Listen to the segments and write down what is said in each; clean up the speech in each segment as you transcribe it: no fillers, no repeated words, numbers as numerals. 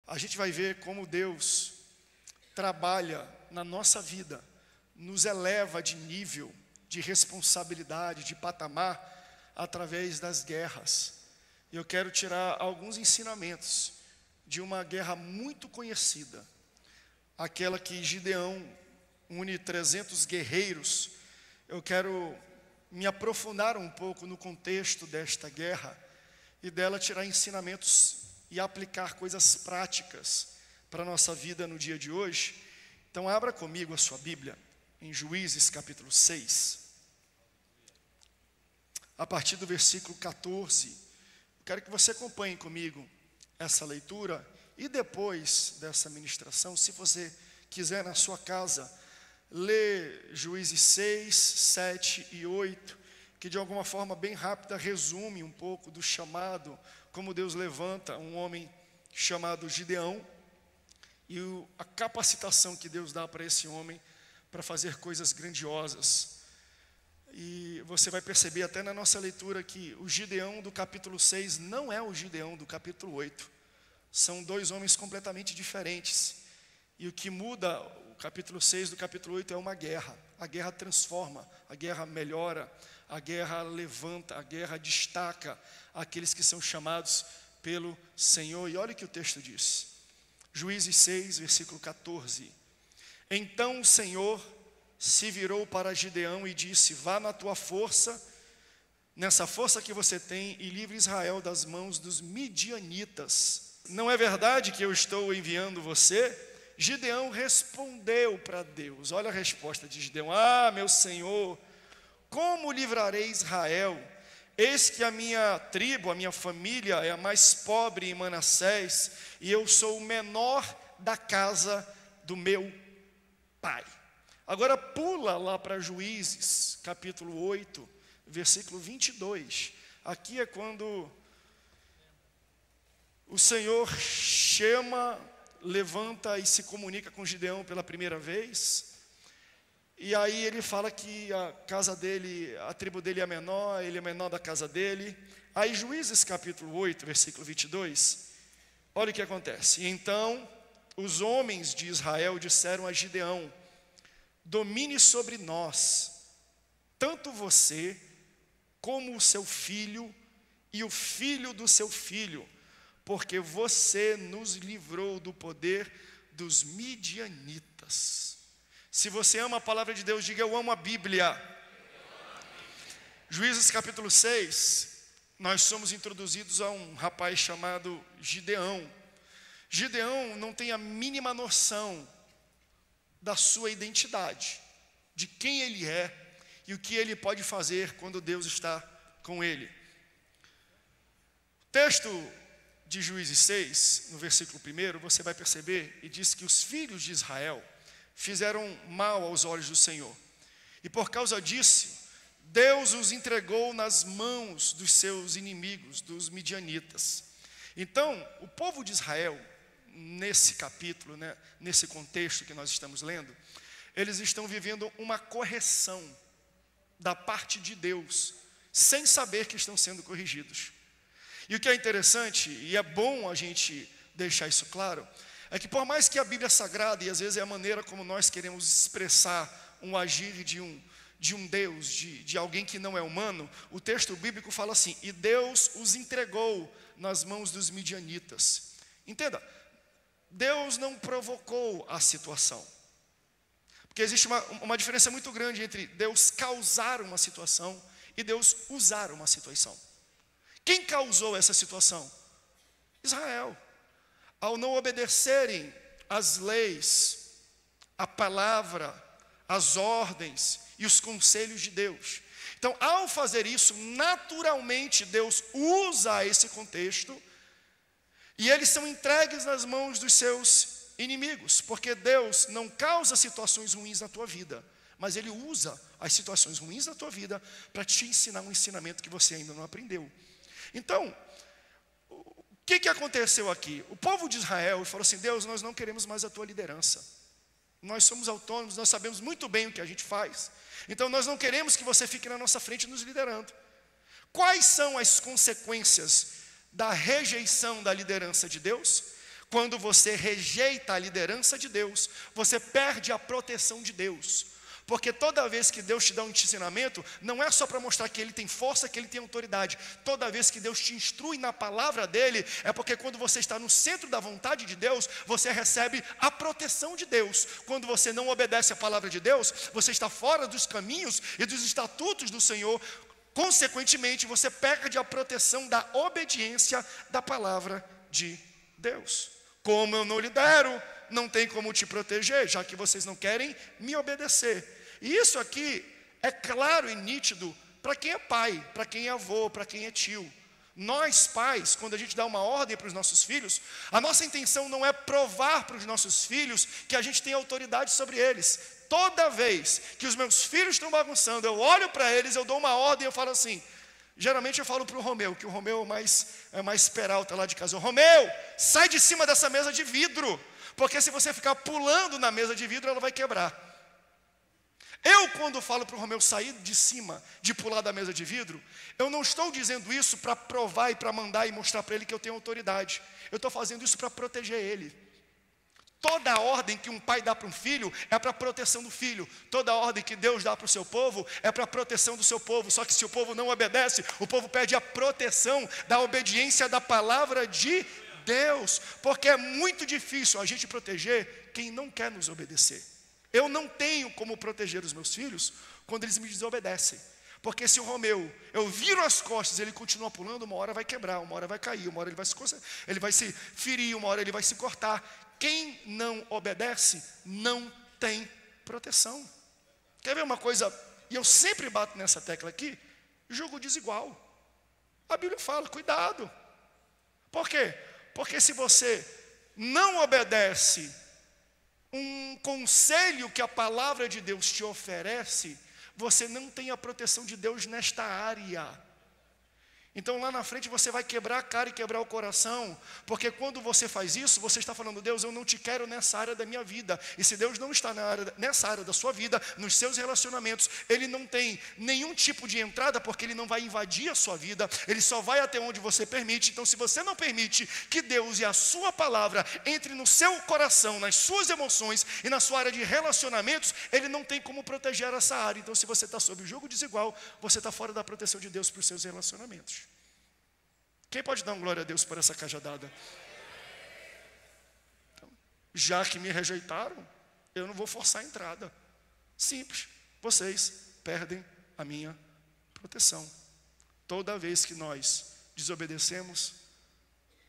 a gente vai ver como Deus trabalha na nossa vida, nos eleva de nível, de responsabilidade, de patamar, através das guerras. E eu quero tirar alguns ensinamentos de uma guerra muito conhecida, aquela que Gideão une 300 guerreiros. Eu quero me aprofundar um pouco no contexto desta guerra e dela tirar ensinamentos e aplicar coisas práticas para a nossa vida no dia de hoje. Então abra comigo a sua Bíblia em Juízes capítulo 6, a partir do versículo 14. Quero que você acompanhe comigo essa leitura e depois dessa ministração, se você quiser na sua casa, lê Juízes 6, 7 e 8, que de alguma forma bem rápida resume um pouco do chamado, como Deus levanta um homem chamado Gideão e a capacitação que Deus dá para esse homem para fazer coisas grandiosas. E você vai perceber até na nossa leitura que o Gideão do capítulo 6 não é o Gideão do capítulo 8. São dois homens completamente diferentes. E o que muda o capítulo 6 do capítulo 8 é uma guerra. A guerra transforma, a guerra melhora, a guerra levanta, a guerra destaca aqueles que são chamados pelo Senhor. E olha o que o texto diz. Juízes 6, versículo 14. Então o Senhor se virou para Gideão e disse: vá na tua força, nessa força que você tem, e livre Israel das mãos dos midianitas. Não é verdade que eu estou enviando você? Gideão respondeu para Deus. Olha a resposta de Gideão: ah, meu Senhor, como livrarei Israel? Eis que a minha tribo, a minha família é a mais pobre em Manassés, e eu sou o menor da casa do meu pai. Agora pula lá para Juízes, capítulo 8, versículo 22. Aqui é quando o Senhor chama, levanta e se comunica com Gideão pela primeira vez. E aí ele fala que a casa dele, a tribo dele é menor, ele é menor da casa dele. Aí Juízes capítulo 8, versículo 22, olha o que acontece. Então os homens de Israel disseram a Gideão: domine sobre nós, tanto você, como o seu filho, e o filho do seu filho, porque você nos livrou do poder dos midianitas. Se você ama a palavra de Deus, diga: eu amo a Bíblia. Juízes capítulo 6, nós somos introduzidos a um rapaz chamado Gideão. Gideão não tem a mínima noção da sua identidade, de quem ele é e o que ele pode fazer quando Deus está com ele. O texto de Juízes 6, no versículo 1, você vai perceber, e diz que os filhos de Israel fizeram mal aos olhos do Senhor, e por causa disso, Deus os entregou nas mãos dos seus inimigos, dos midianitas. Então, o povo de Israel, nesse capítulo, nesse contexto que nós estamos lendo, eles estão vivendo uma correção da parte de Deus, sem saber que estão sendo corrigidos. E o que é interessante, e é bom a gente deixar isso claro, é que por mais que a Bíblia é sagrada, e às vezes é a maneira como nós queremos expressar um agir de um Deus, de alguém que não é humano, o texto bíblico fala assim: e Deus os entregou nas mãos dos midianitas. Entenda, Deus não provocou a situação, porque existe uma diferença muito grande entre Deus causar uma situação e Deus usar uma situação. Quem causou essa situação? Israel. Ao não obedecerem às leis, a palavra, as ordens e os conselhos de Deus. Então, ao fazer isso, naturalmente Deus usa esse contexto e eles são entregues nas mãos dos seus inimigos, porque Deus não causa situações ruins na tua vida, mas Ele usa as situações ruins da tua vida para te ensinar um ensinamento que você ainda não aprendeu. Então, o que aconteceu aqui? O povo de Israel falou assim: Deus, nós não queremos mais a tua liderança. Nós somos autônomos, nós sabemos muito bem o que a gente faz. Então nós não queremos que você fique na nossa frente nos liderando. Quais são as consequências da rejeição da liderança de Deus? Quando você rejeita a liderança de Deus, você perde a proteção de Deus. Porque toda vez que Deus te dá um ensinamento, não é só para mostrar que Ele tem força, que Ele tem autoridade. Toda vez que Deus te instrui na palavra dEle, é porque quando você está no centro da vontade de Deus, você recebe a proteção de Deus. Quando você não obedece a palavra de Deus, você está fora dos caminhos e dos estatutos do Senhor. Consequentemente, você perde a proteção da obediência da palavra de Deus. Como eu não lidero, não tem como te proteger, já que vocês não querem me obedecer. E isso aqui é claro e nítido para quem é pai, para quem é avô, para quem é tio. Nós pais, quando a gente dá uma ordem para os nossos filhos, a nossa intenção não é provar para os nossos filhos que a gente tem autoridade sobre eles. Toda vez que os meus filhos estão bagunçando, eu olho para eles, eu dou uma ordem, eu falo assim. Geralmente eu falo para o Romeu, que o Romeu é mais peralta lá de casa. Romeu, sai de cima dessa mesa de vidro, porque se você ficar pulando na mesa de vidro, ela vai quebrar. Eu, quando falo para o Romeu sair de cima, de pular da mesa de vidro, eu não estou dizendo isso para provar e para mandar e mostrar para ele que eu tenho autoridade. Eu estou fazendo isso para proteger ele. Toda ordem que um pai dá para um filho é para a proteção do filho. Toda ordem que Deus dá para o seu povo é para a proteção do seu povo. Só que se o povo não obedece, o povo perde a proteção da obediência da palavra de Deus. Porque é muito difícil a gente proteger quem não quer nos obedecer. Eu não tenho como proteger os meus filhos quando eles me desobedecem. Porque se o Romeu, eu viro as costas, ele continua pulando, uma hora vai quebrar, uma hora vai cair, uma hora ele vai se ferir, uma hora ele vai se cortar. Quem não obedece não tem proteção. Quer ver uma coisa? E eu sempre bato nessa tecla aqui: julgo desigual. A Bíblia fala, cuidado. Por quê? Porque se você não obedece um conselho que a palavra de Deus te oferece, você não tem a proteção de Deus nesta área. Então lá na frente você vai quebrar a cara e quebrar o coração, porque quando você faz isso, você está falando: Deus, eu não te quero nessa área da minha vida. E se Deus não está nessa área da sua vida, nos seus relacionamentos, Ele não tem nenhum tipo de entrada, porque Ele não vai invadir a sua vida, Ele só vai até onde você permite. Então se você não permite que Deus e a sua palavra entre no seu coração, nas suas emoções e na sua área de relacionamentos, Ele não tem como proteger essa área. Então se você está sob o jugo desigual, você está fora da proteção de Deus para os seus relacionamentos. Quem pode dar um glória a Deus por essa cajadada? Então, já que me rejeitaram, eu não vou forçar a entrada. Simples, vocês perdem a minha proteção. Toda vez que nós desobedecemos,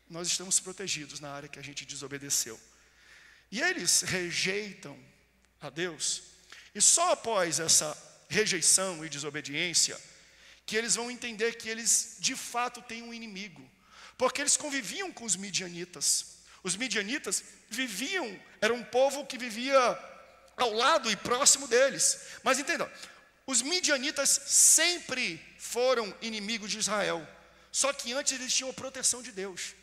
nós estamos protegidos na área que a gente desobedeceu. E eles rejeitam a Deus, e só após essa rejeição e desobediência, que eles vão entender que eles de fato têm um inimigo, porque eles conviviam com os midianitas. Os midianitas era um povo que vivia ao lado e próximo deles. Mas entendam, os midianitas sempre foram inimigos de Israel, só que antes eles tinham a proteção de Deus.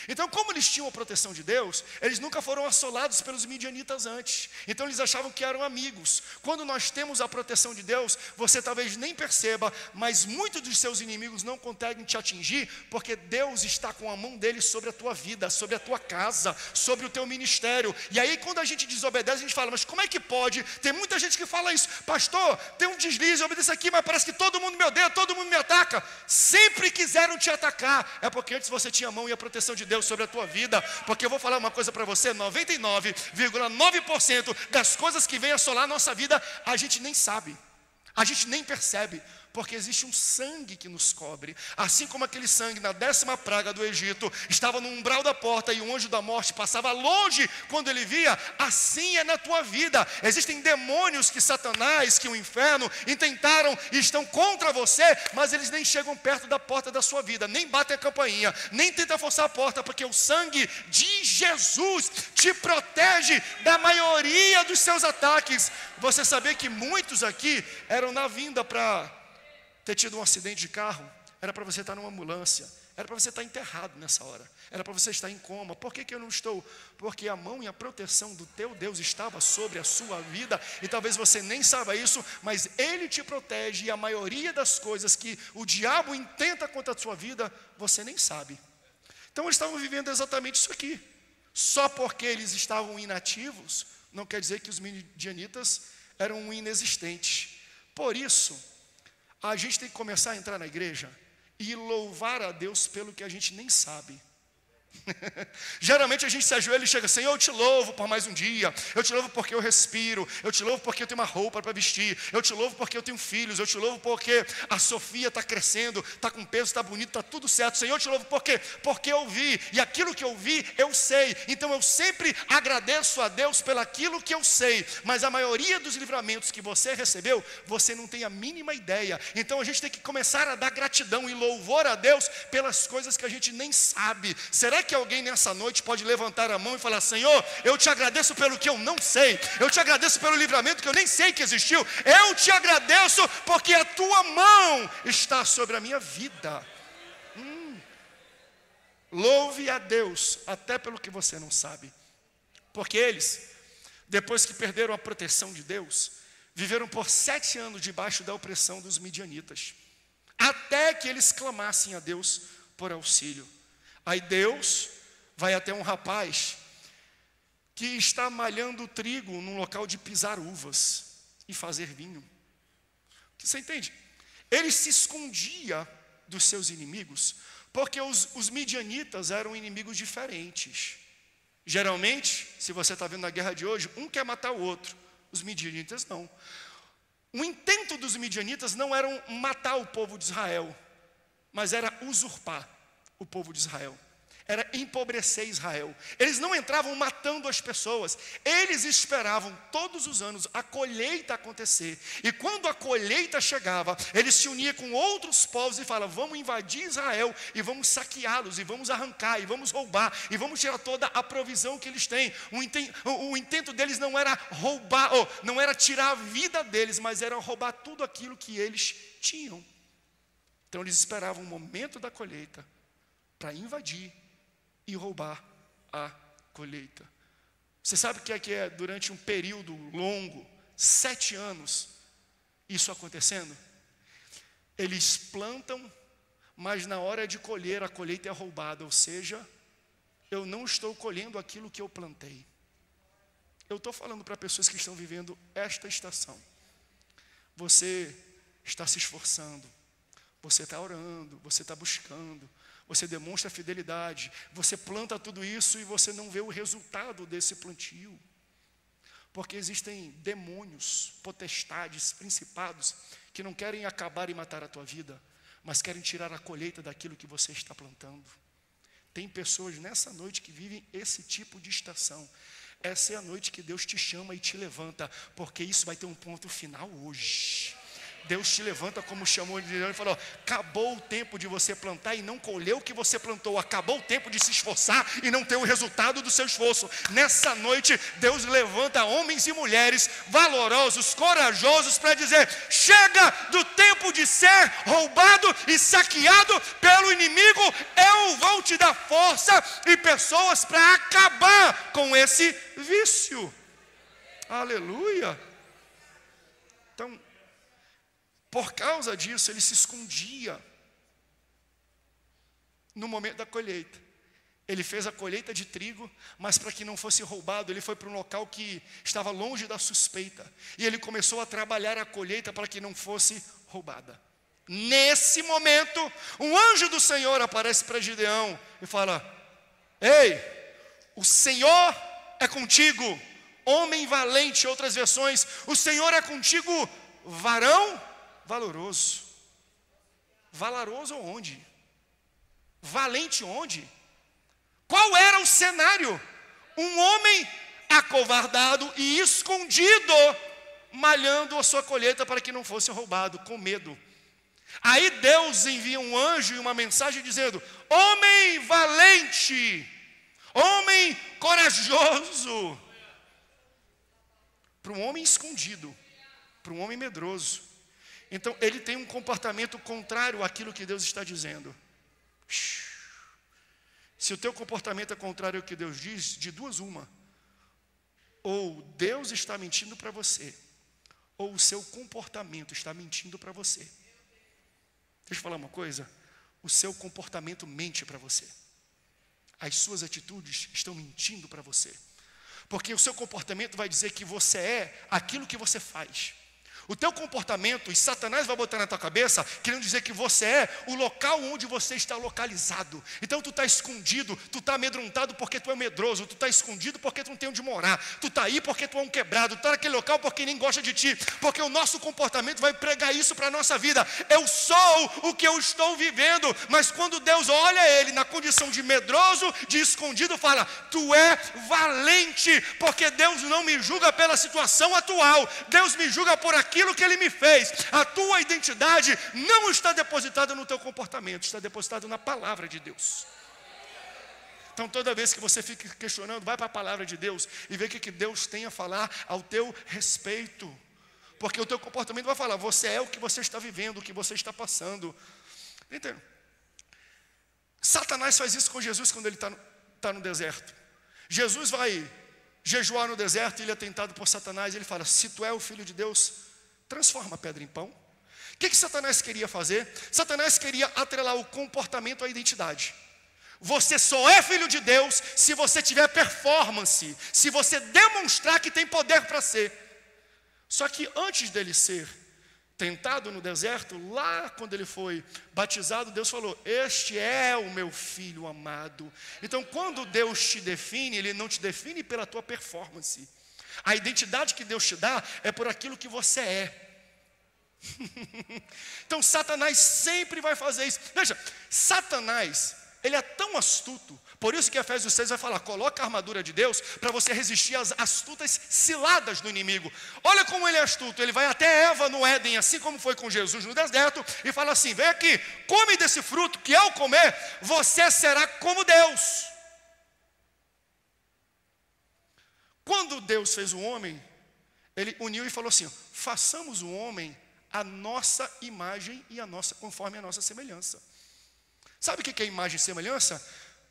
Então, como eles tinham a proteção de Deus, eles nunca foram assolados pelos midianitas antes. Então eles achavam que eram amigos. Quando nós temos a proteção de Deus, você talvez nem perceba, mas muitos dos seus inimigos não conseguem te atingir, porque Deus está com a mão dele sobre a tua vida, sobre a tua casa, sobre o teu ministério. E aí quando a gente desobedece, a gente fala: mas como é que pode? Tem muita gente que fala isso: pastor, tem um deslize, eu obedeço aqui, mas parece que todo mundo me odeia, todo mundo me ataca. Sempre quiseram te atacar. É porque antes você tinha a mão e a proteção de Deus sobre a tua vida. Porque eu vou falar uma coisa para você: 99,9% das coisas que vêm assolar a nossa vida, a gente nem sabe, a gente nem percebe, porque existe um sangue que nos cobre. Assim como aquele sangue na 10ª praga do Egito estava no umbral da porta e o anjo da morte passava longe quando ele via, assim é na tua vida. Existem demônios que Satanás, que o inferno intentaram e estão contra você, mas eles nem chegam perto da porta da sua vida, nem batem a campainha, nem tentam forçar a porta, porque o sangue de Jesus te protege da maioria dos seus ataques. Você sabia que muitos aqui eram na vinda para ter tido um acidente de carro, era para você estar numa ambulância, era para você estar enterrado nessa hora, era para você estar em coma. Por que eu não estou? Porque a mão e a proteção do teu Deus estava sobre a sua vida, e talvez você nem saiba isso, mas Ele te protege, e a maioria das coisas que o diabo intenta contra a sua vida, você nem sabe. Então eles estavam vivendo exatamente isso aqui. Só porque eles estavam inativos, não quer dizer que os midianitas eram inexistentes. Por isso, a gente tem que começar a entrar na igreja e louvar a Deus pelo que a gente nem sabe. Geralmente a gente se ajoelha e chega: Senhor, eu te louvo por mais um dia, eu te louvo porque eu respiro, eu te louvo porque eu tenho uma roupa para vestir, eu te louvo porque eu tenho filhos, eu te louvo porque a Sofia está crescendo, está com peso, está bonito, está tudo certo. Senhor, eu te louvo porque eu vi, e aquilo que eu vi eu sei. Então eu sempre agradeço a Deus pelo aquilo que eu sei, mas a maioria dos livramentos que você recebeu, você não tem a mínima ideia. Então a gente tem que começar a dar gratidão e louvor a Deus pelas coisas que a gente nem sabe. Será que alguém nessa noite pode levantar a mão e falar: Senhor, eu te agradeço pelo que eu não sei, eu te agradeço pelo livramento que eu nem sei que existiu, eu te agradeço porque a tua mão está sobre a minha vida. Louve a Deus até pelo que você não sabe, porque eles, depois que perderam a proteção de Deus, viveram por 7 anos debaixo da opressão dos midianitas, até que eles clamassem a Deus por auxílio. Aí Deus vai até um rapaz que está malhando trigo num local de pisar uvas e fazer vinho. Você entende? Ele se escondia dos seus inimigos, porque os midianitas eram inimigos diferentes. Geralmente, se você está vendo na guerra de hoje, um quer matar o outro, os midianitas não. O intento dos midianitas não era matar o povo de Israel, mas era usurpar o povo de Israel, era empobrecer Israel. Eles não entravam matando as pessoas, eles esperavam todos os anos a colheita acontecer, e quando a colheita chegava, eles se uniam com outros povos e falavam: vamos invadir Israel, e vamos saqueá-los, e vamos arrancar, e vamos roubar, e vamos tirar toda a provisão que eles têm. O intento deles não era roubar, não era tirar a vida deles, mas era roubar tudo aquilo que eles tinham. Então eles esperavam o momento da colheita para invadir e roubar a colheita. Você sabe o que é durante um período longo, 7 anos, isso acontecendo? Eles plantam, mas na hora de colher, a colheita é roubada. Ou seja, eu não estou colhendo aquilo que eu plantei. Eu estou falando para pessoas que estão vivendo esta estação. Você está se esforçando, você está orando, você está buscando, você demonstra fidelidade, você planta tudo isso e você não vê o resultado desse plantio. Porque existem demônios, potestades, principados, que não querem acabar e matar a tua vida, mas querem tirar a colheita daquilo que você está plantando. Tem pessoas nessa noite que vivem esse tipo de estação. Essa é a noite que Deus te chama e te levanta, porque isso vai ter um ponto final hoje. Deus te levanta como chamou de Deus e falou: acabou o tempo de você plantar e não colher o que você plantou. Acabou o tempo de se esforçar e não ter o resultado do seu esforço. Nessa noite, Deus levanta homens e mulheres valorosos, corajosos, para dizer: chega do tempo de ser roubado e saqueado pelo inimigo. Eu vou te dar força e pessoas para acabar com esse vício. Aleluia. Então, por causa disso, ele se escondia no momento da colheita. Ele fez a colheita de trigo, mas para que não fosse roubado, ele foi para um local que estava longe da suspeita. E ele começou a trabalhar a colheita para que não fosse roubada. Nesse momento, um anjo do Senhor aparece para Gideão e fala: ei, o Senhor é contigo, homem valente. Outras versões: o Senhor é contigo, varão valoroso. Valoroso onde? Valente onde? Qual era o cenário? Um homem acovardado e escondido, malhando a sua colheita para que não fosse roubado, com medo. Aí Deus envia um anjo e uma mensagem dizendo: homem valente, homem corajoso. Para um homem escondido, para um homem medroso. Então ele tem um comportamento contrário àquilo que Deus está dizendo. Se o teu comportamento é contrário ao que Deus diz, de duas uma: ou Deus está mentindo para você, ou o seu comportamento está mentindo para você. Deixa eu falar uma coisa: o seu comportamento mente para você. as suas atitudes estão mentindo para você. Porque o seu comportamento vai dizer que você é aquilo que você faz. O teu comportamento, e Satanás vai botar na tua cabeça, querendo dizer que você é o local onde você está localizado. Então tu está escondido, tu está amedrontado porque tu é medroso, tu está escondido porque tu não tem onde morar, tu está aí porque tu é um quebrado, tu está naquele local porque ninguém gosta de ti, porque o nosso comportamento vai pregar isso para a nossa vida. Eu sou o que eu estou vivendo, mas quando Deus olha ele na condição de medroso, de escondido, fala, tu é valente, porque Deus não me julga pela situação atual, Deus me julga por aquilo que Ele me fez. A tua identidade não está depositada no teu comportamento, está depositada na palavra de Deus. Então toda vez que você fica questionando, vai para a palavra de Deus e vê o que Deus tem a falar ao teu respeito. Porque o teu comportamento vai falar, você é o que você está vivendo, o que você está passando. Entende? Satanás faz isso com Jesus quando ele está no deserto. Jesus vai jejuar no deserto e ele é tentado por Satanás. Ele fala, se tu é o Filho de Deus, transforma a pedra em pão. O que Satanás queria fazer? Satanás queria atrelar o comportamento à identidade. Você só é filho de Deus se você tiver performance, se você demonstrar que tem poder para ser. Só que antes dele ser tentado no deserto, lá quando ele foi batizado, Deus falou, este é o meu filho amado. Então quando Deus te define, Ele não te define pela tua performance. A identidade que Deus te dá é por aquilo que você é. Então Satanás sempre vai fazer isso. Veja, Satanás, ele é tão astuto, por isso que Efésios 6 vai falar, coloca a armadura de Deus para você resistir às astutas ciladas do inimigo. Olha como ele é astuto, ele vai até Eva no Éden, assim como foi com Jesus no deserto, e fala assim, vem aqui, come desse fruto, que ao comer, você será como Deus. Quando Deus fez o homem, Ele uniu e falou assim, façamos o homem a nossa imagem e conforme a nossa semelhança. Sabe o que é imagem e semelhança?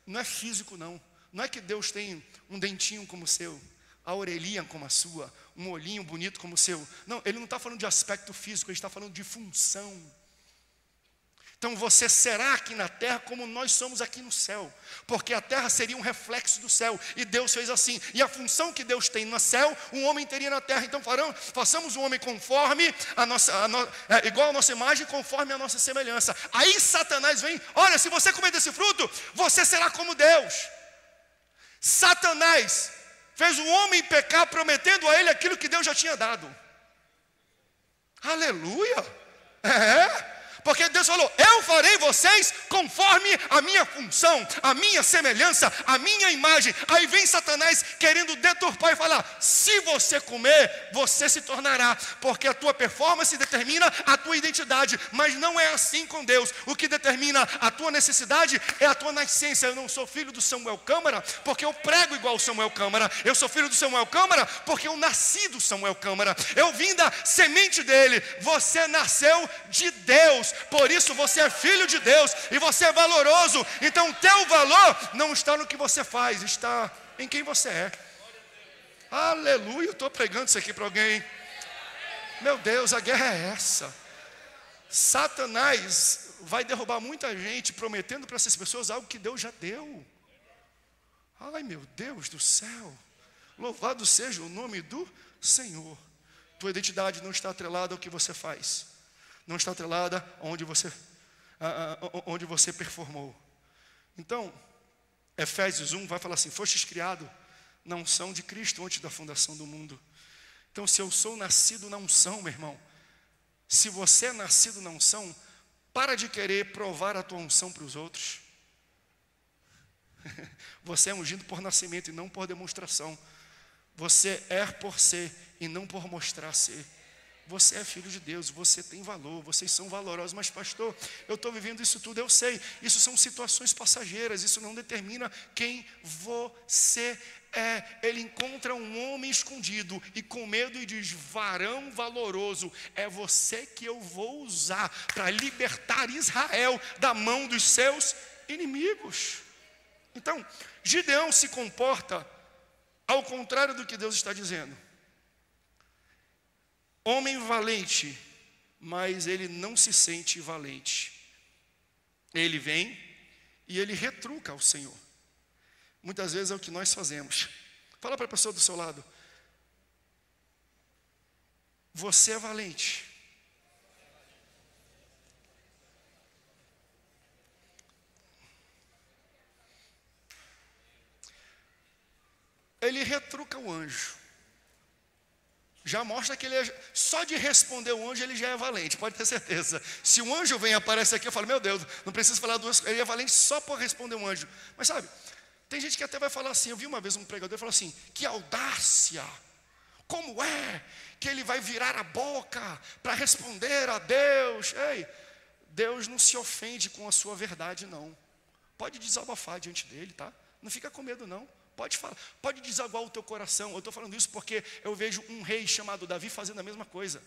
Não é físico não. Não é que Deus tem um dentinho como o seu, a orelhinha como a sua, um olhinho bonito como o seu. Não, Ele não está falando de aspecto físico, Ele está falando de função. Então você será aqui na terra como nós somos aqui no céu, porque a terra seria um reflexo do céu, e Deus fez assim, e a função que Deus tem no céu, um homem teria na terra. Então façamos o homem conforme igual a nossa imagem, conforme a nossa semelhança. Aí Satanás vem, olha, se você comer desse fruto, você será como Deus. Satanás fez o homem pecar, prometendo a ele aquilo que Deus já tinha dado. Aleluia! Porque Deus falou, eu farei vocês conforme a minha função, a minha semelhança, a minha imagem. Aí vem Satanás querendo deturpar e falar, se você comer, você se tornará, porque a tua performance determina a tua identidade. Mas não é assim com Deus. O que determina a tua necessidade é a tua nascença. Eu não sou filho do Samuel Câmara porque eu prego igual o Samuel Câmara. Eu sou filho do Samuel Câmara porque eu nasci do Samuel Câmara. Eu vim da semente dele. Você nasceu de Deus, por isso você é filho de Deus e você é valoroso. Então o teu valor não está no que você faz, está em quem você é. Aleluia, eu estou pregando isso aqui para alguém. Meu Deus, a guerra é essa. Satanás vai derrubar muita gente prometendo para essas pessoas algo que Deus já deu. Ai meu Deus do céu, louvado seja o nome do Senhor. Tua identidade não está atrelada ao que você faz, não está atrelada onde você performou. Então, Efésios 1 vai falar assim, fostes criado na unção de Cristo antes da fundação do mundo. Então, se eu sou nascido na unção, meu irmão, se você é nascido na unção, para de querer provar a tua unção para os outros. Você é ungido por nascimento e não por demonstração. Você é por ser e não por mostrar ser. Você é filho de Deus, você tem valor, vocês são valorosos. Mas pastor, eu estou vivendo isso tudo, eu sei. Isso são situações passageiras, isso não determina quem você é. Ele encontra um homem escondido e com medo e diz, varão valoroso, é você que eu vou usar para libertar Israel da mão dos seus inimigos. Então, Gideão se comporta ao contrário do que Deus está dizendo. Homem valente, mas ele não se sente valente. Ele vem e ele retruca ao Senhor. Muitas vezes é o que nós fazemos. Fala para a pessoa do seu lado: você é valente. Ele retruca o anjo. Já mostra que ele só de responder o anjo ele já é valente, pode ter certeza. Se um anjo vem e aparece aqui, eu falo: meu Deus, não preciso falar duas, ele é valente só por responder um anjo. Mas sabe, tem gente que até vai falar assim, eu vi uma vez um pregador falar assim: que audácia, como é que ele vai virar a boca para responder a Deus? Ei, Deus não se ofende com a sua verdade não. Pode desabafar diante dele, tá? Não fica com medo não. Pode falar, pode desaguar o teu coração. Eu estou falando isso porque eu vejo um rei chamado Davi fazendo a mesma coisa.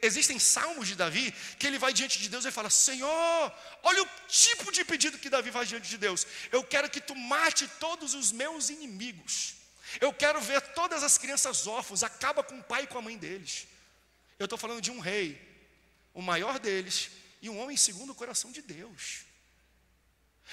Existem salmos de Davi que ele vai diante de Deus e fala: Senhor, olha o tipo de pedido que Davi faz diante de Deus. Eu quero que tu mate todos os meus inimigos. Eu quero ver todas as crianças órfãos, acaba com o pai e com a mãe deles. Eu estou falando de um rei, o maior deles, e um homem segundo o coração de Deus.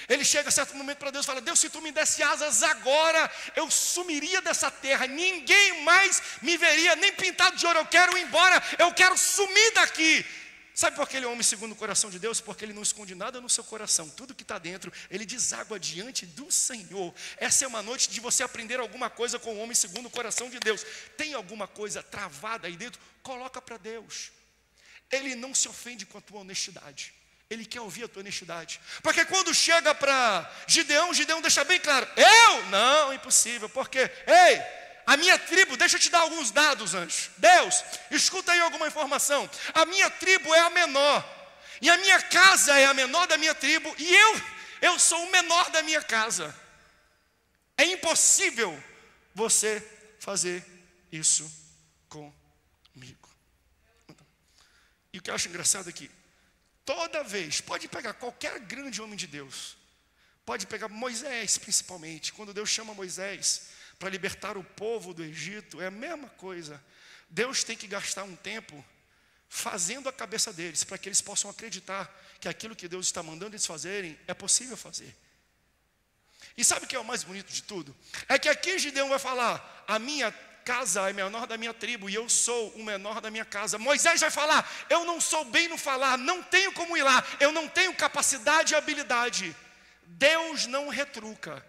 Ele chega a certo momento para Deus e fala: Deus, se tu me desse asas agora, eu sumiria dessa terra, ninguém mais me veria, nem pintado de ouro, eu quero ir embora, eu quero sumir daqui. Sabe por que ele é homem segundo o coração de Deus? Porque ele não esconde nada no seu coração, tudo que está dentro, ele deságua diante do Senhor. Essa é uma noite de você aprender alguma coisa com o homem segundo o coração de Deus. Tem alguma coisa travada aí dentro? Coloca para Deus. Ele não se ofende com a tua honestidade. Ele quer ouvir a tua honestidade. Porque quando chega para Gideão, Gideão deixa bem claro: eu? Não, impossível. Porque, ei, a minha tribo, deixa eu te dar alguns dados, anjo. Deus, escuta aí alguma informação. A minha tribo é a menor. E a minha casa é a menor da minha tribo. E eu sou o menor da minha casa. É impossível você fazer isso comigo. E o que eu acho engraçado é que toda vez, pode pegar qualquer grande homem de Deus, pode pegar Moisés principalmente, quando Deus chama Moisés para libertar o povo do Egito, é a mesma coisa. Deus tem que gastar um tempo fazendo a cabeça deles, para que eles possam acreditar que aquilo que Deus está mandando eles fazerem, é possível fazer. E sabe o que é o mais bonito de tudo? É que aqui Gideão vai falar: a minha casa é menor da minha tribo e eu sou o menor da minha casa. Moisés vai falar: eu não sou bem no falar, não tenho como ir lá, eu não tenho capacidade e habilidade. Deus não retruca.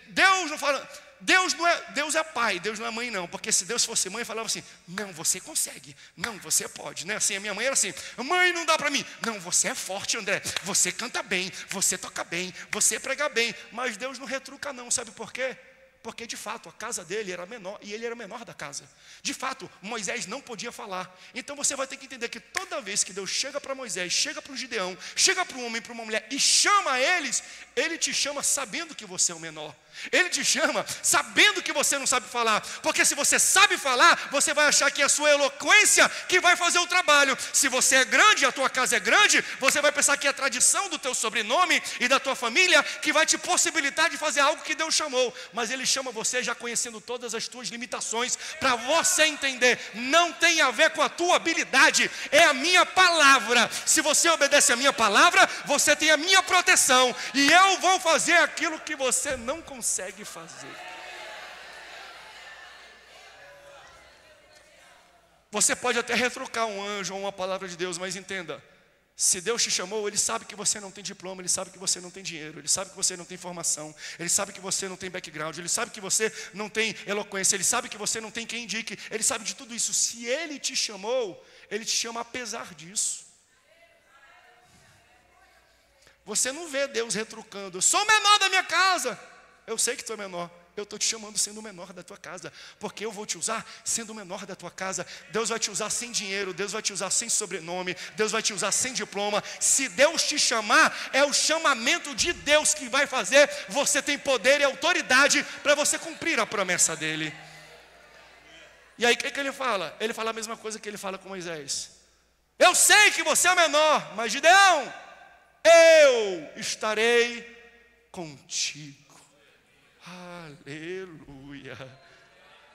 Deus não fala, Deus é pai, Deus não é mãe não, porque se Deus fosse mãe, falava assim: não, você consegue, não, você pode, né? Assim, a minha mãe era assim: mãe, não dá para mim, não, você é forte, André, você canta bem, você toca bem, você prega bem. Mas Deus não retruca não, sabe por quê? Porque de fato a casa dele era menor e ele era menor da casa. De fato, Moisés não podia falar. Então você vai ter que entender que toda vez que Deus chega para Moisés, chega para o Gideão, chega para um homem, para uma mulher e chama eles, ele te chama sabendo que você é o menor. Ele te chama sabendo que você não sabe falar. Porque se você sabe falar, você vai achar que é a sua eloquência que vai fazer o trabalho. Se você é grande e a tua casa é grande, você vai pensar que é a tradição do teu sobrenome e da tua família que vai te possibilitar de fazer algo que Deus chamou. Mas ele chama você já conhecendo todas as tuas limitações, para você entender: não tem a ver com a tua habilidade, é a minha palavra. Se você obedece a minha palavra, você tem a minha proteção, e eu vou fazer aquilo que você não consegue fazer. Você pode até retrucar um anjo ou uma palavra de Deus, mas entenda: se Deus te chamou, Ele sabe que você não tem diploma, Ele sabe que você não tem dinheiro, Ele sabe que você não tem formação, Ele sabe que você não tem background, Ele sabe que você não tem eloquência, Ele sabe que você não tem quem indique, Ele sabe de tudo isso. Se Ele te chamou, Ele te chama apesar disso. Você não vê Deus retrucando: eu sou o menor da minha casa. Eu sei que tu é menor, eu estou te chamando sendo o menor da tua casa, porque eu vou te usar sendo o menor da tua casa. Deus vai te usar sem dinheiro, Deus vai te usar sem sobrenome, Deus vai te usar sem diploma. Se Deus te chamar, é o chamamento de Deus que vai fazer. Você tem poder e autoridade para você cumprir a promessa dele. E aí o que ele fala? Ele fala a mesma coisa que ele fala com Moisés: eu sei que você é o menor, mas Gideão, eu estarei contigo. Aleluia.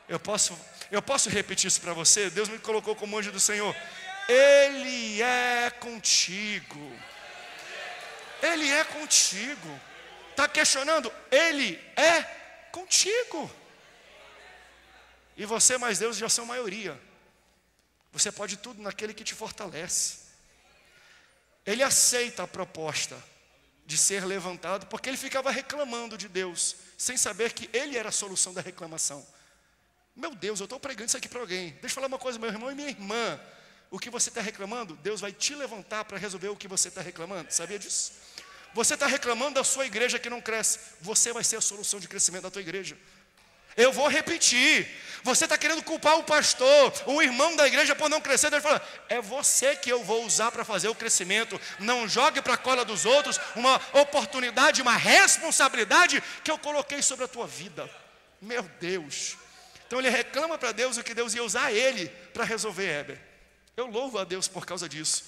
Eu posso repetir isso para você? Deus me colocou como anjo do Senhor. Ele é contigo. Ele é contigo. Está questionando? Ele é contigo. E você mais Deus já são maioria. Você pode tudo naquele que te fortalece. Ele aceita a proposta de ser levantado, porque ele ficava reclamando de Deus, sem saber que ele era a solução da reclamação. Meu Deus, eu estou pregando isso aqui para alguém. Deixa eu falar uma coisa, meu irmão e minha irmã. O que você está reclamando, Deus vai te levantar para resolver o que você está reclamando. Sabia disso? Você está reclamando da sua igreja que não cresce. Você vai ser a solução de crescimento da tua igreja. Eu vou repetir. Você está querendo culpar o pastor, o irmão da igreja por não crescer. Deus fala, é você que eu vou usar para fazer o crescimento. Não jogue para a cola dos outros uma oportunidade, uma responsabilidade que eu coloquei sobre a tua vida. Meu Deus. Então ele reclama para Deus o que Deus ia usar ele para resolver, Heber. Eu louvo a Deus por causa disso.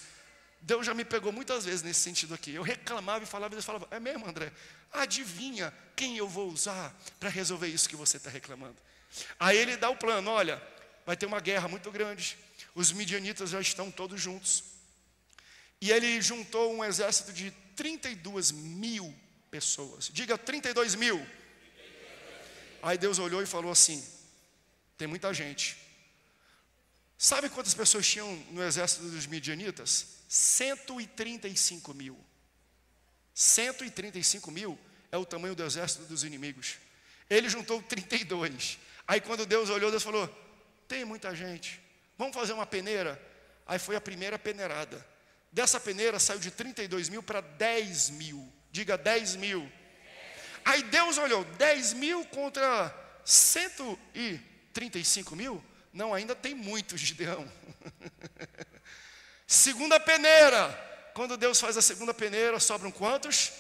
Deus já me pegou muitas vezes nesse sentido aqui. Eu reclamava e falava, e Deus falava, é mesmo, André? Adivinha quem eu vou usar para resolver isso que você está reclamando? Aí ele dá o plano, olha, vai ter uma guerra muito grande. Os midianitas já estão todos juntos. E ele juntou um exército de 32 mil pessoas. Diga 32 mil. Aí Deus olhou e falou assim, tem muita gente. Sabe quantas pessoas tinham no exército dos midianitas? 135 mil. 135 mil é o tamanho do exército dos inimigos. Ele juntou 32. Aí quando Deus olhou, Deus falou, tem muita gente, vamos fazer uma peneira. Aí foi a primeira peneirada. Dessa peneira saiu de 32 mil para 10 mil. Diga 10 mil. Aí Deus olhou, 10 mil contra 135 mil? Não, ainda tem muitos, Gideão. Segunda peneira. Quando Deus faz a segunda peneira, sobram quantos?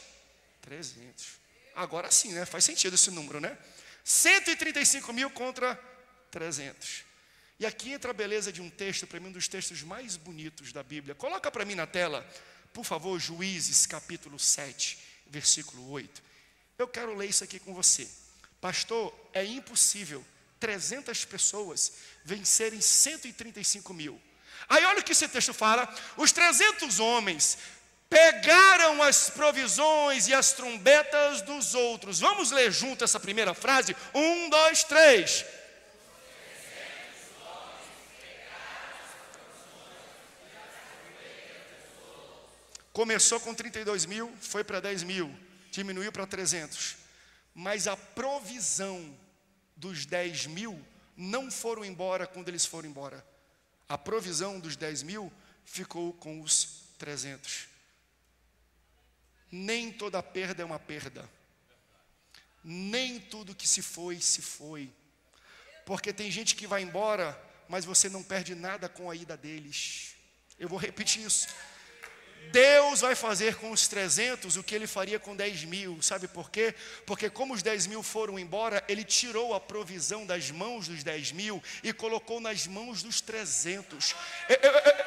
300. Agora sim, né? Faz sentido esse número, né? 135 mil contra 300. E aqui entra a beleza de um texto, para mim um dos textos mais bonitos da Bíblia. Coloca para mim na tela, por favor, Juízes capítulo 7, versículo 8. Eu quero ler isso aqui com você. Pastor, é impossível 300 pessoas vencerem 135 mil. Aí olha o que esse texto fala. Os 300 homens pegaram as provisões e as trombetas dos outros. Vamos ler junto essa primeira frase? 1, 2, 3. Começou com 32 mil, foi para 10 mil, diminuiu para 300. Mas a provisão dos 10 mil não foram embora quando eles foram embora. A provisão dos 10 mil ficou com os 300. Nem toda perda é uma perda. Nem tudo que se foi, se foi. Porque tem gente que vai embora, mas você não perde nada com a ida deles. Eu vou repetir isso. Deus vai fazer com os 300 o que ele faria com 10 mil. Sabe por quê? Porque como os 10 mil foram embora, ele tirou a provisão das mãos dos 10 mil e colocou nas mãos dos 300.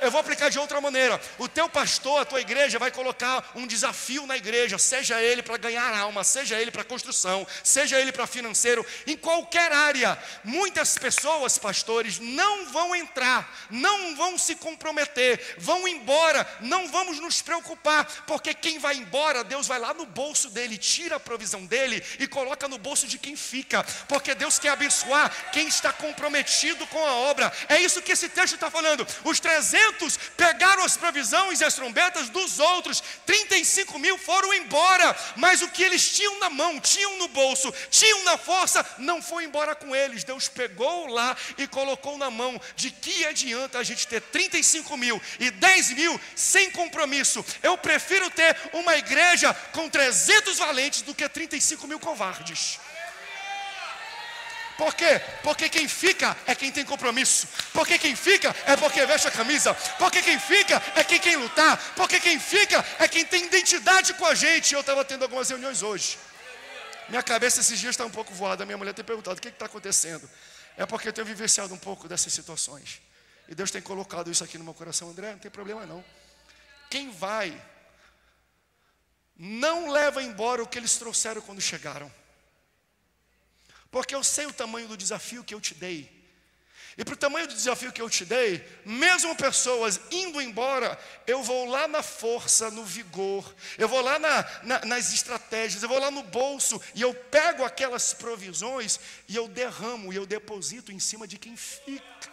Eu vou aplicar de outra maneira. O teu pastor, a tua igreja vai colocar um desafio na igreja, seja ele para ganhar alma, seja ele para construção, seja ele para financeiro, em qualquer área. Muitas pessoas, pastores, não vão entrar, não vão se comprometer, vão embora, não vamos nos preocupar, porque quem vai embora, Deus vai lá no bolso dele, tira a provisão dele e coloca no bolso de quem fica, porque Deus quer abençoar quem está comprometido com a obra. É isso que esse texto está falando. Os 300 pegaram as provisões e as trombetas dos outros, 35 mil foram embora, mas o que eles tinham na mão, tinham no bolso, tinham na força, não foi embora com eles. Deus pegou lá e colocou na mão. De que adianta a gente ter 35 mil e 10 mil sem compromisso? Eu prefiro ter uma igreja com 300 valentes do que 35 mil covardes. Por quê? Porque quem fica é quem tem compromisso. Porque quem fica é porque veste a camisa. Porque quem fica é quem quer lutar. Porque quem fica é quem tem identidade com a gente. Eu estava tendo algumas reuniões hoje. Minha cabeça esses dias está um pouco voada. Minha mulher tem perguntado, o que está acontecendo? É porque eu tenho vivenciado um pouco dessas situações. E Deus tem colocado isso aqui no meu coração. André, não tem problema não. Quem vai, não leva embora o que eles trouxeram quando chegaram. Porque eu sei o tamanho do desafio que eu te dei. E para o tamanho do desafio que eu te dei, mesmo pessoas indo embora, eu vou lá na força, no vigor, eu vou lá nas estratégias, eu vou lá no bolso, e eu pego aquelas provisões, e eu derramo, e eu deposito em cima de quem fica.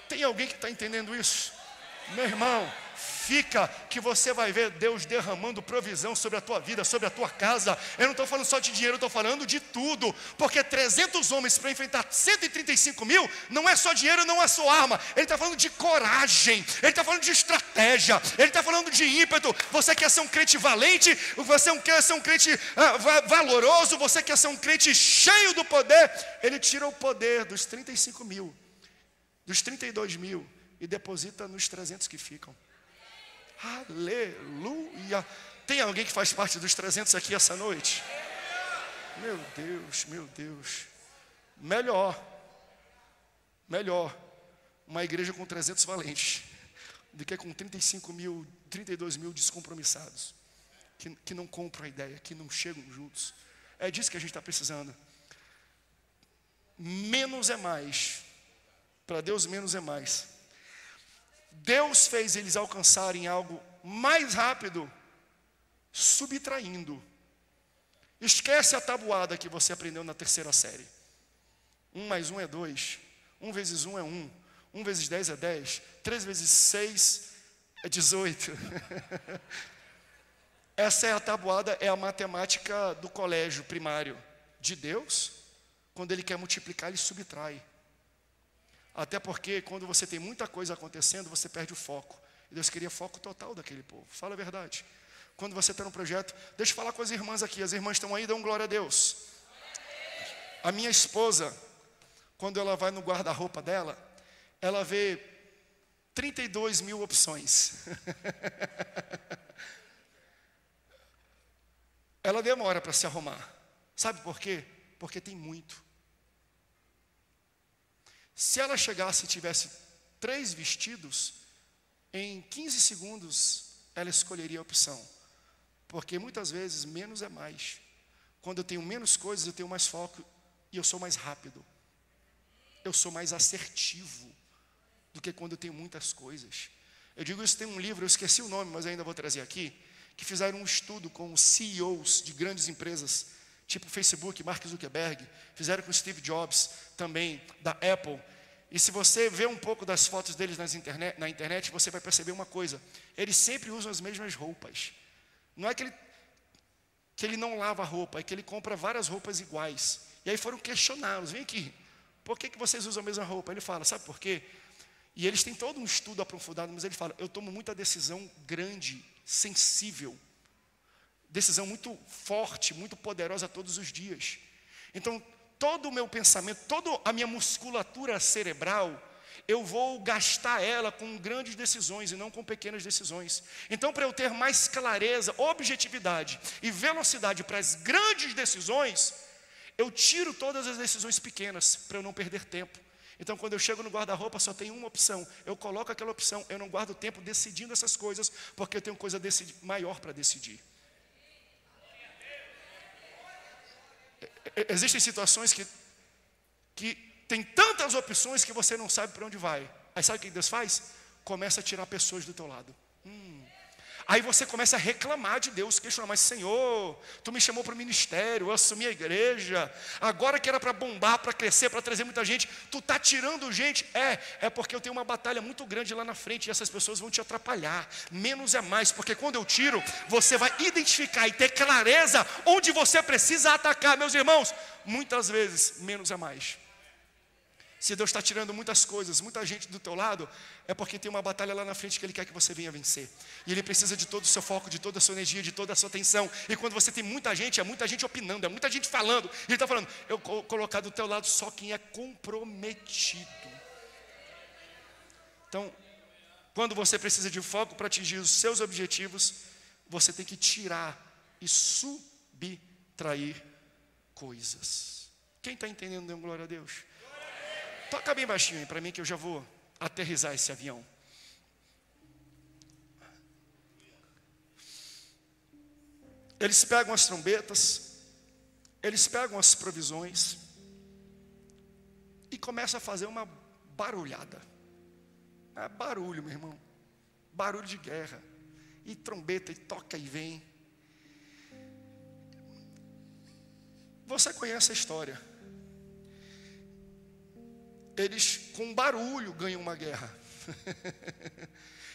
Tem alguém que está entendendo isso? Meu irmão, fica que você vai ver Deus derramando provisão sobre a tua vida, sobre a tua casa. Eu não estou falando só de dinheiro, eu estou falando de tudo. Porque 300 homens para enfrentar 135 mil, não é só dinheiro, não é só arma. Ele está falando de coragem, ele está falando de estratégia, ele está falando de ímpeto. Você quer ser um crente valente, você quer ser um crente valoroso, você quer ser um crente cheio do poder. Ele tira o poder dos 35 mil, dos 32 mil, e deposita nos 300 que ficam. Aleluia. Tem alguém que faz parte dos 300 aqui essa noite? Meu Deus, meu Deus. Melhor uma igreja com 300 valentes do que com 35 mil, 32 mil descompromissados, que não compram a ideia, que não chegam juntos. É disso que a gente está precisando. Menos é mais. Para Deus, menos é mais. Deus fez eles alcançarem algo mais rápido, subtraindo. Esquece a tabuada que você aprendeu na terceira série. 1 mais 1 é 2. 1 vezes 1 é 1. 1 vezes 10 é 10. 3 vezes 6 é 18. Essa é a tabuada, é a matemática do colégio primário. De Deus, quando Ele quer multiplicar, Ele subtrai. Até porque quando você tem muita coisa acontecendo, você perde o foco. E Deus queria foco total daquele povo. Fala a verdade. Quando você está no projeto, deixa eu falar com as irmãs aqui. As irmãs estão aí, dão glória a Deus. A minha esposa, quando ela vai no guarda-roupa dela, ela vê 32 mil opções. Ela demora para se arrumar. Sabe por quê? Porque tem muito. Se ela chegasse e tivesse 3 vestidos, em 15 segundos ela escolheria a opção. Porque muitas vezes menos é mais. Quando eu tenho menos coisas, eu tenho mais foco e eu sou mais rápido. Eu sou mais assertivo do que quando eu tenho muitas coisas. Eu digo isso, tem um livro, eu esqueci o nome, mas ainda vou trazer aqui, que fizeram um estudo com os CEOs de grandes empresas, tipo Facebook, Mark Zuckerberg, fizeram com Steve Jobs, também da Apple. E se você vê um pouco das fotos deles na internet, você vai perceber uma coisa. Eles sempre usam as mesmas roupas. Não é que ele não lava a roupa, é que ele compra várias roupas iguais. E aí foram questioná-los, vem aqui, por que vocês usam a mesma roupa? Ele fala, sabe por quê? E eles têm todo um estudo aprofundado, mas ele fala, eu tomo muita decisão grande, sensível. Decisão muito forte, muito poderosa todos os dias. Então, todo o meu pensamento, toda a minha musculatura cerebral, eu vou gastar ela com grandes decisões e não com pequenas decisões. Então, para eu ter mais clareza, objetividade e velocidade para as grandes decisões, eu tiro todas as decisões pequenas para eu não perder tempo. Então, quando eu chego no guarda-roupa, só tem uma opção. Eu coloco aquela opção, eu não guardo tempo decidindo essas coisas, porque eu tenho coisa maior para decidir. Existem situações que tem tantas opções que você não sabe para onde vai. Aí sabe o que Deus faz? Começa a tirar pessoas do teu lado. Aí você começa a reclamar de Deus, questionar, mas Senhor, Tu me chamou para o ministério, eu assumi a igreja, agora que era para bombar, para crescer, para trazer muita gente, Tu está tirando gente. É porque eu tenho uma batalha muito grande lá na frente e essas pessoas vão te atrapalhar. Menos é mais, porque quando eu tiro, você vai identificar e ter clareza onde você precisa atacar. Meus irmãos, muitas vezes, menos é mais. Se Deus está tirando muitas coisas, muita gente do teu lado, é porque tem uma batalha lá na frente que Ele quer que você venha vencer. E Ele precisa de todo o seu foco, de toda a sua energia, de toda a sua atenção. E quando você tem muita gente, é muita gente opinando, é muita gente falando. E Ele está falando, eu vou colocar do teu lado só quem é comprometido. Então, quando você precisa de foco para atingir os seus objetivos, você tem que tirar e subtrair coisas. Quem está entendendo, dê glória a Deus. Toca bem baixinho aí para mim que eu já vou aterrissar esse avião. Eles pegam as trombetas, eles pegam as provisões, e começa a fazer uma barulhada. É barulho, meu irmão. Barulho de guerra. E trombeta, e toca e vem. Você conhece a história. Eles, com barulho, ganham uma guerra.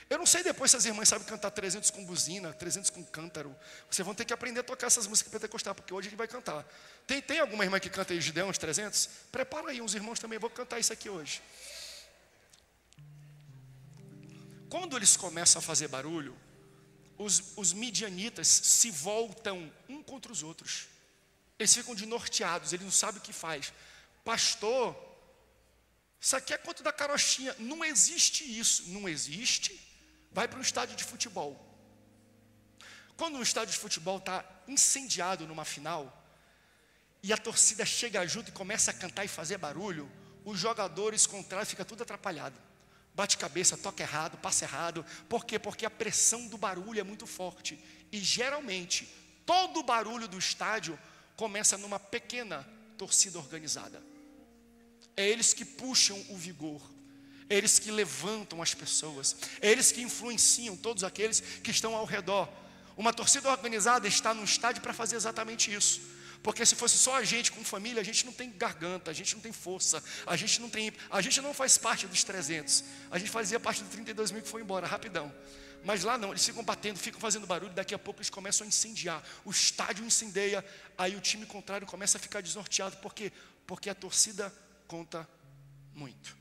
Eu não sei depois se as irmãs sabem cantar 300 com buzina, 300 com cântaro. Vocês vão ter que aprender a tocar essas músicas pentecostais, porque hoje a gente vai cantar. Tem alguma irmã que canta aí Gideão, uns 300? Prepara aí, uns irmãos também, vou cantar isso aqui hoje. Quando eles começam a fazer barulho, os midianitas se voltam um contra os outros. Eles ficam desnorteados, eles não sabem o que faz. Pastor, isso aqui é conto da carochinha. Não existe isso. Não existe. Vai para um estádio de futebol. Quando um estádio de futebol está incendiado numa final, e a torcida chega junto e começa a cantar e fazer barulho, os jogadores contrários ficam tudo atrapalhado. Bate cabeça, toca errado, passa errado. Por quê? Porque a pressão do barulho é muito forte. E geralmente, todo o barulho do estádio começa numa pequena torcida organizada. É eles que puxam o vigor. É eles que levantam as pessoas. É eles que influenciam todos aqueles que estão ao redor. Uma torcida organizada está no estádio para fazer exatamente isso. Porque se fosse só a gente com família, a gente não tem garganta, a gente não tem força, a gente não faz parte dos 300. A gente fazia parte dos 32 mil que foi embora, rapidão. Mas lá não, eles ficam batendo, ficam fazendo barulho, daqui a pouco eles começam a incendiar. O estádio incendeia, aí o time contrário começa a ficar desnorteado. Por quê? Porque a torcida conta muito.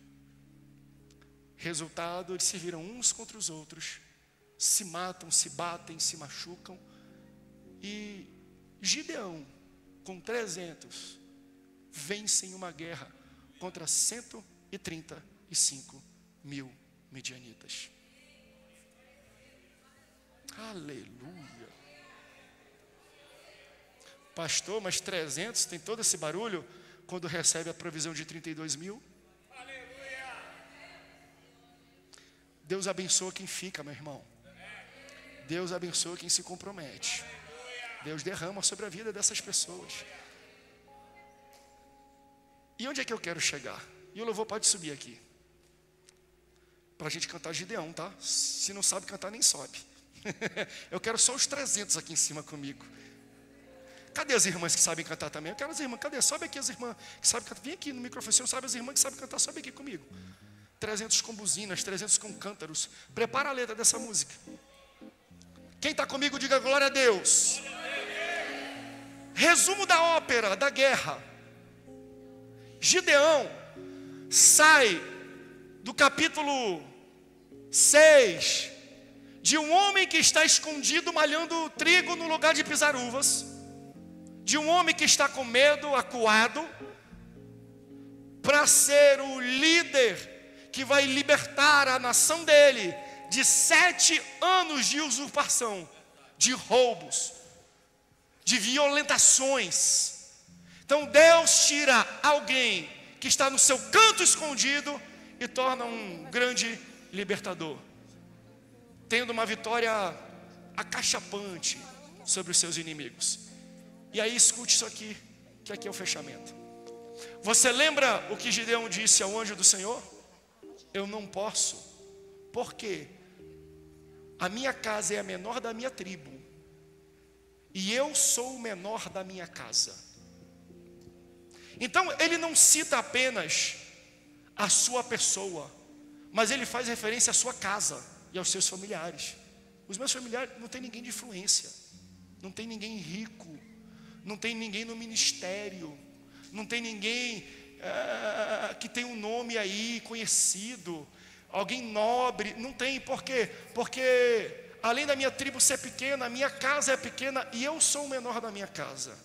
Resultado, eles se viram uns contra os outros, se matam, se batem, se machucam. E Gideão, com 300, vencem uma guerra contra 135 mil midianitas. Aleluia. Pastor, mas 300 tem todo esse barulho quando recebe a provisão de 32 mil? Aleluia. Deus abençoa quem fica, meu irmão. Deus abençoa quem se compromete. Deus derrama sobre a vida dessas pessoas. E onde é que eu quero chegar? E o louvor pode subir aqui, para a gente cantar Gideão, tá? Se não sabe cantar, nem sobe. Eu quero só os 300 aqui em cima comigo. Cadê as irmãs que sabem cantar também? Eu quero as irmãs, cadê? Sobe aqui as irmãs que sabem cantar. Vem aqui no microfone, você não sabe as irmãs que sabem cantar, sobe aqui comigo. 300 com buzinas, 300 com cântaros. Prepara a letra dessa música. Quem está comigo, diga glória a Deus. Resumo da ópera, da guerra. Gideão sai do capítulo 6 de um homem que está escondido malhando trigo no lugar de pisar uvas, de um homem que está com medo, acuado, para ser o líder que vai libertar a nação dele de 7 anos de usurpação, de roubos, de violentações. Então Deus tira alguém que está no seu canto escondido e torna um grande libertador, tendo uma vitória acachapante sobre os seus inimigos. E aí escute isso aqui, que aqui é o fechamento. Você lembra o que Gideão disse ao anjo do Senhor? Eu não posso, porque a minha casa é a menor da minha tribo, e eu sou o menor da minha casa. Então ele não cita apenas a sua pessoa, mas ele faz referência à sua casa e aos seus familiares. Os meus familiares, não tem ninguém de influência, não tem ninguém rico, não tem ninguém no ministério, não tem ninguém que tem um nome aí conhecido, alguém nobre, não tem. Por quê? Porque além da minha tribo ser pequena, a minha casa é pequena e eu sou o menor da minha casa.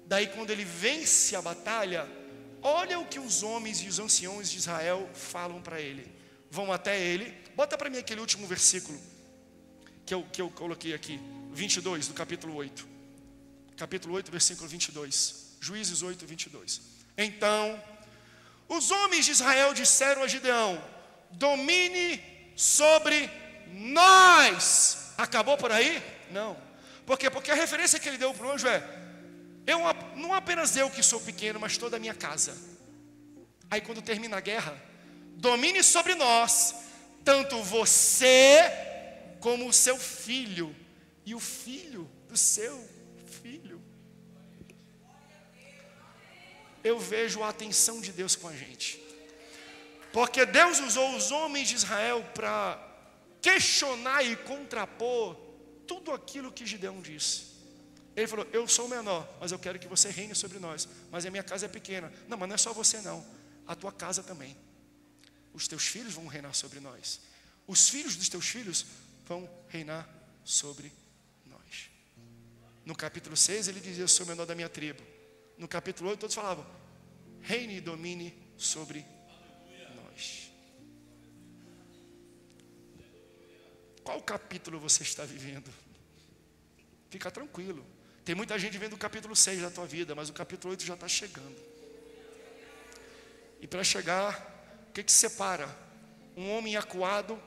Daí quando ele vence a batalha, olha o que os homens e os anciões de Israel falam para ele. Vão até ele, bota para mim aquele último versículo que eu coloquei aqui, 22 do capítulo 8. Capítulo 8, versículo 22. Juízes 8, 22. Então, os homens de Israel disseram a Gideão: domine sobre nós. Acabou por aí? Não. Por quê? Porque a referência que ele deu para o anjo é: não apenas eu que sou pequeno, mas toda a minha casa. Aí quando termina a guerra, domine sobre nós, tanto você como o seu filho, e o filho do seu filho. Eu vejo a atenção de Deus com a gente, porque Deus usou os homens de Israel para questionar e contrapor tudo aquilo que Gideão disse. Ele falou: eu sou o menor, mas eu quero que você reine sobre nós, mas a minha casa é pequena. Não, mas não é só você não, a tua casa também. Os teus filhos vão reinar sobre nós, os filhos dos teus filhos vão reinar sobre nós. No capítulo 6 ele dizia: eu sou o menor da minha tribo. No capítulo 8 todos falavam: reine e domine sobre nós. Qual capítulo você está vivendo? Fica tranquilo, tem muita gente vendo o capítulo 6 da tua vida, mas o capítulo 8 já está chegando. E para chegar, o que separa um homem acuado,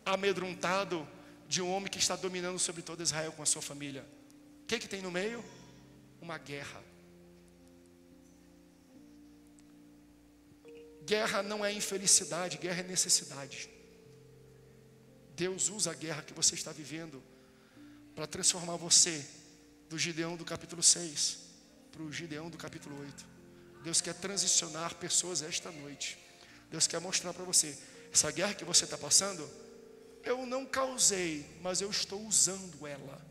amedrontado, de um homem que está dominando sobre todo Israel com a sua família? O que tem no meio? Uma guerra. Guerra não é infelicidade, guerra é necessidade. Deus usa a guerra que você está vivendo para transformar você do Gideão do capítulo 6 para o Gideão do capítulo 8. Deus quer transicionar pessoas esta noite. Deus quer mostrar para você: essa guerra que você está passando, eu não causei, mas eu estou usando ela,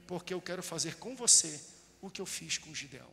porque eu quero fazer com você o que eu fiz com Gideão.